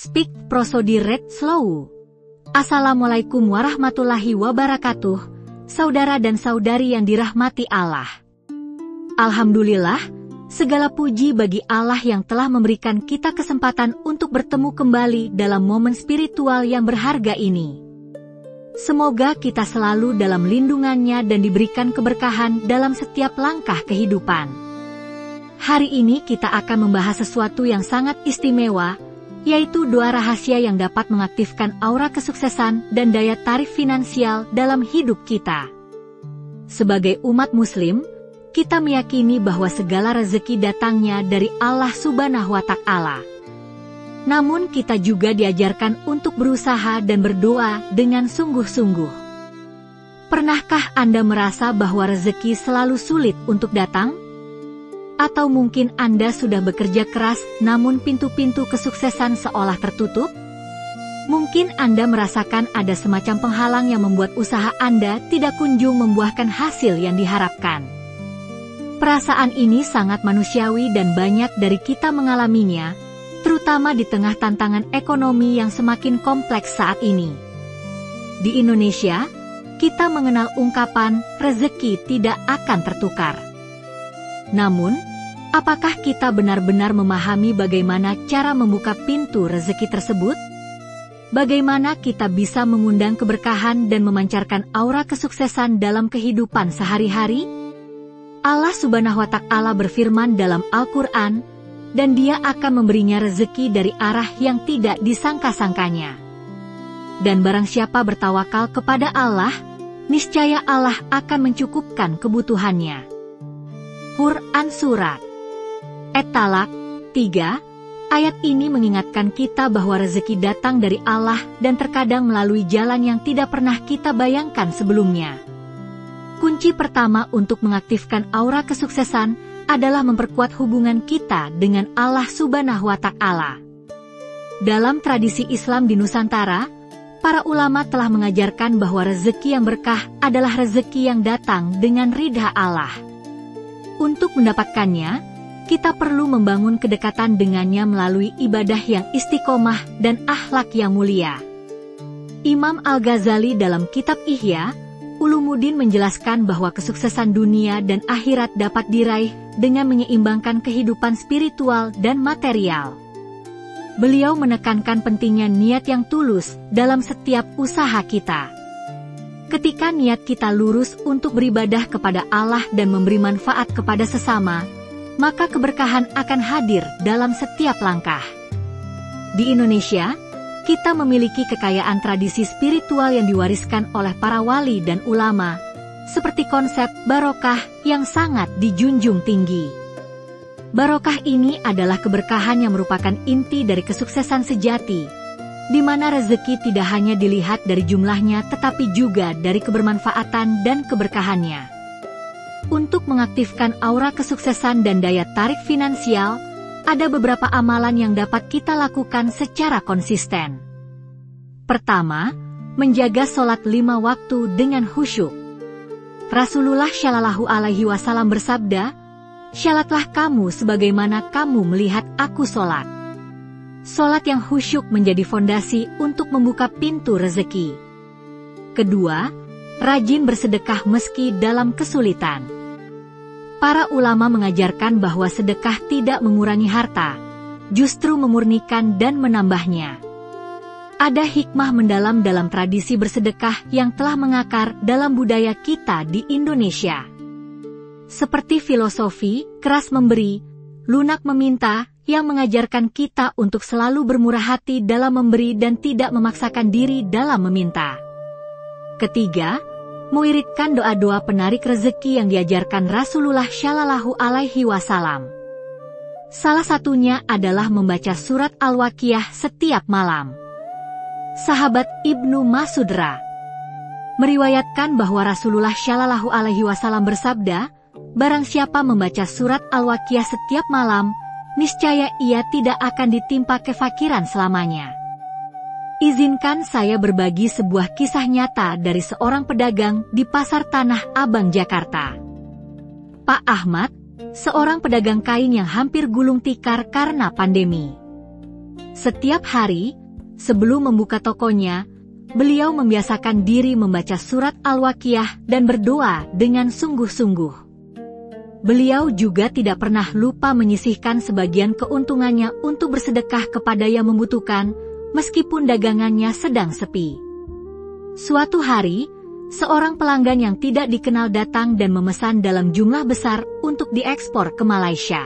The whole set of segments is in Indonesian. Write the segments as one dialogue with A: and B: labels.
A: Speak prosody read slow. Assalamualaikum warahmatullahi wabarakatuh, saudara dan saudari yang dirahmati Allah. Alhamdulillah, segala puji bagi Allah yang telah memberikan kita kesempatan untuk bertemu kembali dalam momen spiritual yang berharga ini. Semoga kita selalu dalam lindungannya dan diberikan keberkahan dalam setiap langkah kehidupan. Hari ini kita akan membahas sesuatu yang sangat istimewa, yaitu doa rahasia yang dapat mengaktifkan aura kesuksesan dan daya tarik finansial dalam hidup kita. Sebagai umat Muslim, kita meyakini bahwa segala rezeki datangnya dari Allah Subhanahu wa Ta'ala. Namun kita juga diajarkan untuk berusaha dan berdoa dengan sungguh-sungguh. Pernahkah Anda merasa bahwa rezeki selalu sulit untuk datang? Atau mungkin Anda sudah bekerja keras namun pintu-pintu kesuksesan seolah tertutup? Mungkin Anda merasakan ada semacam penghalang yang membuat usaha Anda tidak kunjung membuahkan hasil yang diharapkan. Perasaan ini sangat manusiawi dan banyak dari kita mengalaminya, terutama di tengah tantangan ekonomi yang semakin kompleks saat ini. Di Indonesia, kita mengenal ungkapan rezeki tidak akan tertukar. Namun, apakah kita benar-benar memahami bagaimana cara membuka pintu rezeki tersebut? Bagaimana kita bisa mengundang keberkahan dan memancarkan aura kesuksesan dalam kehidupan sehari-hari? Allah Subhanahu wa Ta'ala berfirman dalam Al-Quran, dan Dia akan memberinya rezeki dari arah yang tidak disangka-sangkanya. Dan barang siapa bertawakal kepada Allah, niscaya Allah akan mencukupkan kebutuhannya. Quran Surat At-Talaq 3, ayat ini mengingatkan kita bahwa rezeki datang dari Allah dan terkadang melalui jalan yang tidak pernah kita bayangkan sebelumnya. Kunci pertama untuk mengaktifkan aura kesuksesan adalah memperkuat hubungan kita dengan Allah Subhanahu wa Ta'ala. Dalam tradisi Islam di Nusantara, para ulama telah mengajarkan bahwa rezeki yang berkah adalah rezeki yang datang dengan ridha Allah. Untuk mendapatkannya, kita perlu membangun kedekatan dengannya melalui ibadah yang istiqomah dan akhlak yang mulia. Imam Al-Ghazali dalam kitab Ihya Ulumuddin menjelaskan bahwa kesuksesan dunia dan akhirat dapat diraih dengan menyeimbangkan kehidupan spiritual dan material. Beliau menekankan pentingnya niat yang tulus dalam setiap usaha kita. Ketika niat kita lurus untuk beribadah kepada Allah dan memberi manfaat kepada sesama, maka keberkahan akan hadir dalam setiap langkah. Di Indonesia, kita memiliki kekayaan tradisi spiritual yang diwariskan oleh para wali dan ulama, seperti konsep barokah yang sangat dijunjung tinggi. Barokah ini adalah keberkahan yang merupakan inti dari kesuksesan sejati, di mana rezeki tidak hanya dilihat dari jumlahnya tetapi juga dari kebermanfaatan dan keberkahannya. Untuk mengaktifkan aura kesuksesan dan daya tarik finansial, ada beberapa amalan yang dapat kita lakukan secara konsisten. Pertama, menjaga sholat 5 waktu dengan khusyuk. Rasulullah Shallallahu Alaihi Wasallam bersabda, "Shalatlah kamu sebagaimana kamu melihat aku sholat." Sholat yang khusyuk menjadi fondasi untuk membuka pintu rezeki. Kedua, rajin bersedekah meski dalam kesulitan. Para ulama mengajarkan bahwa sedekah tidak mengurangi harta, justru memurnikan dan menambahnya. Ada hikmah mendalam dalam tradisi bersedekah yang telah mengakar dalam budaya kita di Indonesia. Seperti filosofi, keras memberi, lunak meminta, yang mengajarkan kita untuk selalu bermurah hati dalam memberi dan tidak memaksakan diri dalam meminta. Ketiga, mengiritkan doa-doa penarik rezeki yang diajarkan Rasulullah Shallallahu Alaihi Wasallam. Salah satunya adalah membaca surat Al-Waqiah setiap malam. Sahabat Ibnu Mas'ud meriwayatkan bahwa Rasulullah Shallallahu Alaihi Wasallam bersabda, "Barang siapa membaca surat Al-Waqiah setiap malam, niscaya ia tidak akan ditimpa kefakiran selamanya." Izinkan saya berbagi sebuah kisah nyata dari seorang pedagang di Pasar Tanah Abang, Jakarta. Pak Ahmad, seorang pedagang kain yang hampir gulung tikar karena pandemi. Setiap hari, sebelum membuka tokonya, beliau membiasakan diri membaca surat Al-Waqiah dan berdoa dengan sungguh-sungguh. Beliau juga tidak pernah lupa menyisihkan sebagian keuntungannya untuk bersedekah kepada yang membutuhkan, meskipun dagangannya sedang sepi. Suatu hari, seorang pelanggan yang tidak dikenal datang dan memesan dalam jumlah besar untuk diekspor ke Malaysia.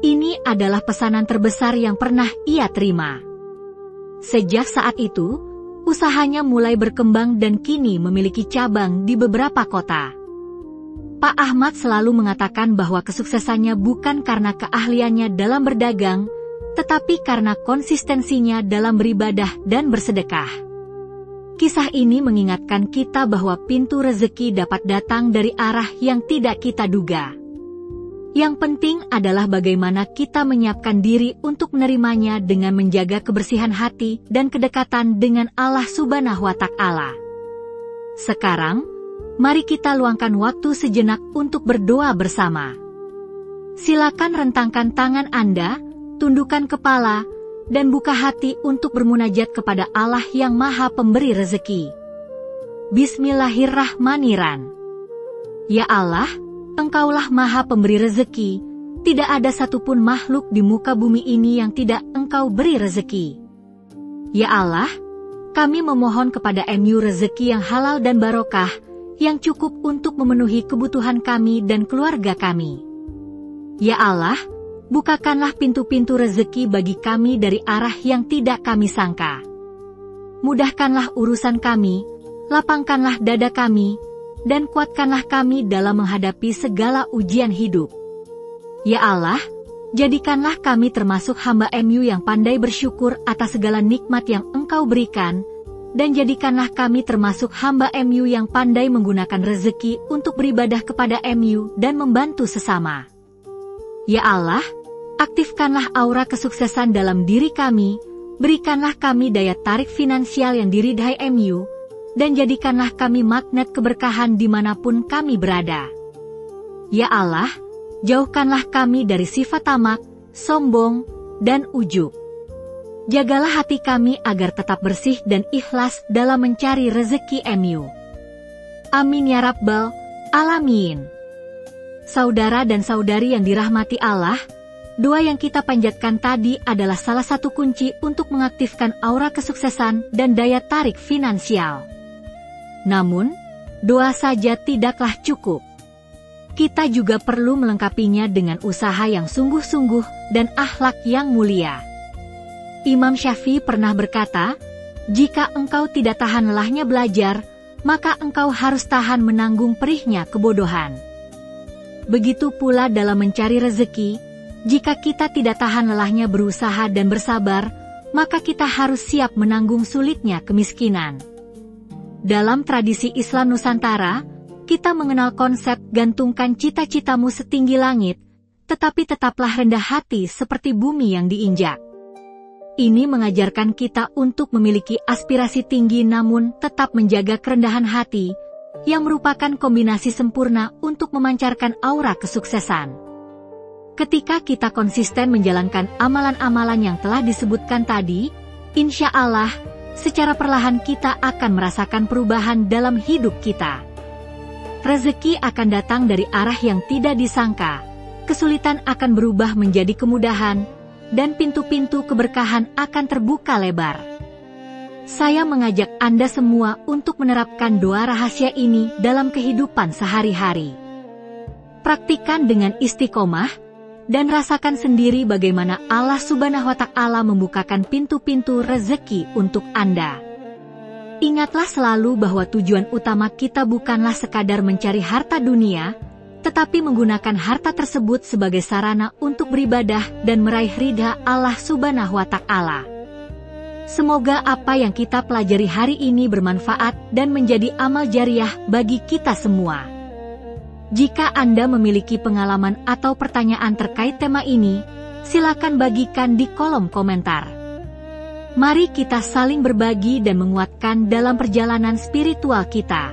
A: Ini adalah pesanan terbesar yang pernah ia terima. Sejak saat itu, usahanya mulai berkembang dan kini memiliki cabang di beberapa kota. Pak Ahmad selalu mengatakan bahwa kesuksesannya bukan karena keahliannya dalam berdagang, tetapi karena konsistensinya dalam beribadah dan bersedekah. Kisah ini mengingatkan kita bahwa pintu rezeki dapat datang dari arah yang tidak kita duga. Yang penting adalah bagaimana kita menyiapkan diri untuk menerimanya dengan menjaga kebersihan hati dan kedekatan dengan Allah Subhanahu wa Ta'ala. Sekarang, mari kita luangkan waktu sejenak untuk berdoa bersama. Silakan rentangkan tangan Anda, tundukkan kepala, dan buka hati untuk bermunajat kepada Allah yang Maha Pemberi Rezeki. Bismillahirrahmanirrahim. Ya Allah, Engkaulah Maha Pemberi rezeki, tidak ada satupun makhluk di muka bumi ini yang tidak Engkau beri rezeki. Ya Allah, kami memohon kepada MU rezeki yang halal dan barokah, yang cukup untuk memenuhi kebutuhan kami dan keluarga kami. Ya Allah, bukakanlah pintu-pintu rezeki bagi kami dari arah yang tidak kami sangka. Mudahkanlah urusan kami, lapangkanlah dada kami, dan kuatkanlah kami dalam menghadapi segala ujian hidup. Ya Allah, jadikanlah kami termasuk hamba MU yang pandai bersyukur atas segala nikmat yang Engkau berikan, dan jadikanlah kami termasuk hamba MU yang pandai menggunakan rezeki untuk beribadah kepada MU dan membantu sesama. Ya Allah, aktifkanlah aura kesuksesan dalam diri kami, berikanlah kami daya tarik finansial yang diridhai MU, dan jadikanlah kami magnet keberkahan dimanapun kami berada. Ya Allah, jauhkanlah kami dari sifat tamak, sombong, dan ujub. Jagalah hati kami agar tetap bersih dan ikhlas dalam mencari rezeki MU. Amin ya Rabbal Alamin. Saudara dan saudari yang dirahmati Allah, doa yang kita panjatkan tadi adalah salah satu kunci untuk mengaktifkan aura kesuksesan dan daya tarik finansial. Namun, doa saja tidaklah cukup. Kita juga perlu melengkapinya dengan usaha yang sungguh-sungguh dan akhlak yang mulia. Imam Syafi'i pernah berkata, jika engkau tidak tahan lelahnya belajar, maka engkau harus tahan menanggung perihnya kebodohan. Begitu pula dalam mencari rezeki, jika kita tidak tahan lelahnya berusaha dan bersabar, maka kita harus siap menanggung sulitnya kemiskinan. Dalam tradisi Islam Nusantara, kita mengenal konsep gantungkan cita-citamu setinggi langit, tetapi tetaplah rendah hati seperti bumi yang diinjak. Ini mengajarkan kita untuk memiliki aspirasi tinggi namun tetap menjaga kerendahan hati, yang merupakan kombinasi sempurna untuk memancarkan aura kesuksesan. Ketika kita konsisten menjalankan amalan-amalan yang telah disebutkan tadi, insya Allah, secara perlahan kita akan merasakan perubahan dalam hidup kita. Rezeki akan datang dari arah yang tidak disangka, kesulitan akan berubah menjadi kemudahan, dan pintu-pintu keberkahan akan terbuka lebar. Saya mengajak Anda semua untuk menerapkan doa rahasia ini dalam kehidupan sehari-hari. Praktikkan dengan istiqomah, dan rasakan sendiri bagaimana Allah Subhanahu wa Ta'ala membukakan pintu-pintu rezeki untuk Anda. Ingatlah selalu bahwa tujuan utama kita bukanlah sekadar mencari harta dunia, tetapi menggunakan harta tersebut sebagai sarana untuk beribadah dan meraih ridha Allah Subhanahu wa Ta'ala. Semoga apa yang kita pelajari hari ini bermanfaat dan menjadi amal jariah bagi kita semua. Jika Anda memiliki pengalaman atau pertanyaan terkait tema ini, silakan bagikan di kolom komentar. Mari kita saling berbagi dan menguatkan dalam perjalanan spiritual kita.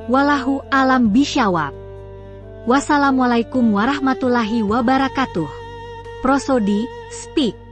A: Wallahu a'lam bishawab. Wassalamualaikum warahmatullahi wabarakatuh. Prosodi, Speak.